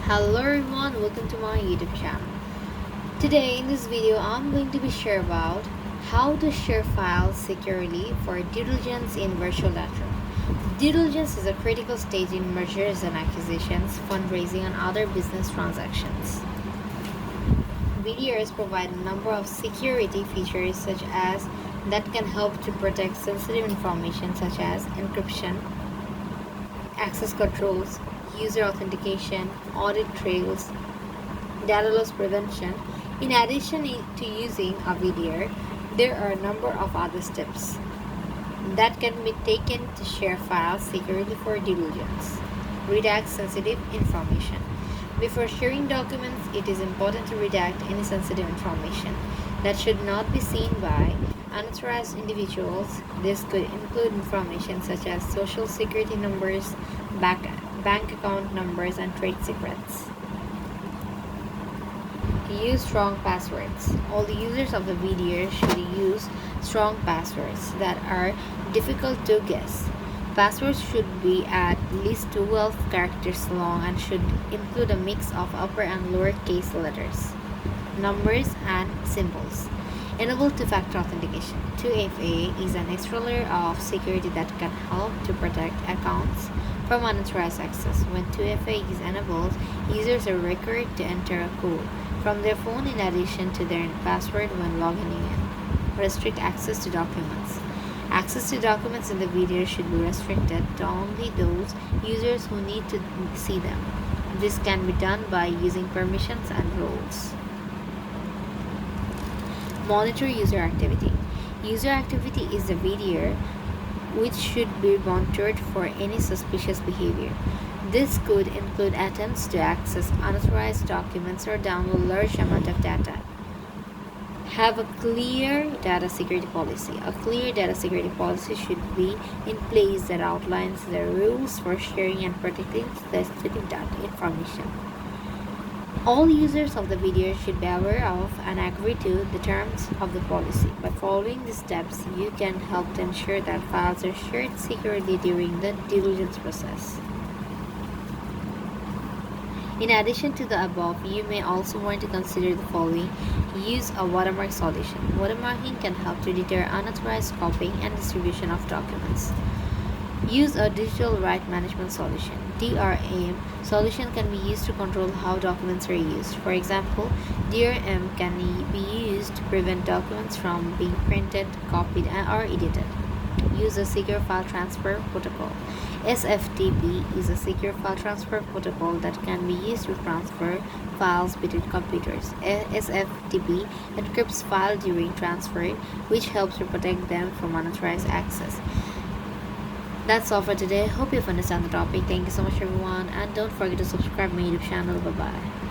Hello everyone, welcome to my YouTube channel. Today in this video I'm going to be share about how to share files securely for due diligence in virtual data. Due diligence is a critical stage in mergers and acquisitions, fundraising and other business transactions. VDRs provide a number of security features such as that can help to protect sensitive information such as encryption, access controls, user authentication, audit trails, data loss prevention. In addition to using a VDR, there are a number of other steps that can be taken to share files securely for due diligence. Redact sensitive information. Before sharing documents, it is important to redact any sensitive information that should not be seen by unauthorized individuals. This could include information such as social security numbers, bank account numbers, and trade secrets. Use strong passwords. All the users of the VDR should use strong passwords that are difficult to guess. Passwords should be at least 12 characters long and should include a mix of upper and lower case letters, numbers, and symbols. Enable two-factor authentication. 2FA is an extra layer of security that can help to protect accounts from unauthorized access. When 2FA is enabled, users are required to enter a code from their phone in addition to their password when logging in. Restrict access to documents. Access to documents in the video should be restricted to only those users who need to see them. This can be done by using permissions and roles. Monitor user activity. User activity is the VDR which should be monitored for any suspicious behavior. This could include attempts to access unauthorized documents or download large amount of data. Have a clear data security policy. A clear data security policy should be in place that outlines the rules for sharing and protecting sensitive data information. All users of the video should be aware of and agree to the terms of the policy. By following these steps, you can help to ensure that files are shared securely during the due diligence process. In addition to the above, you may also want to consider the following. Use a watermark solution. Watermarking can help to deter unauthorized copying and distribution of documents. Use a digital right management solution. DRM solution can be used to control how documents are used. For example, DRM can be used to prevent documents from being printed, copied, or edited. Use a secure file transfer protocol. SFTP is a secure file transfer protocol that can be used to transfer files between computers. SFTP encrypts files during transfer, which helps to protect them from unauthorized access. That's all for today. Hope you've understand the topic. Thank you so much everyone, and don't forget to subscribe my YouTube channel. Bye bye.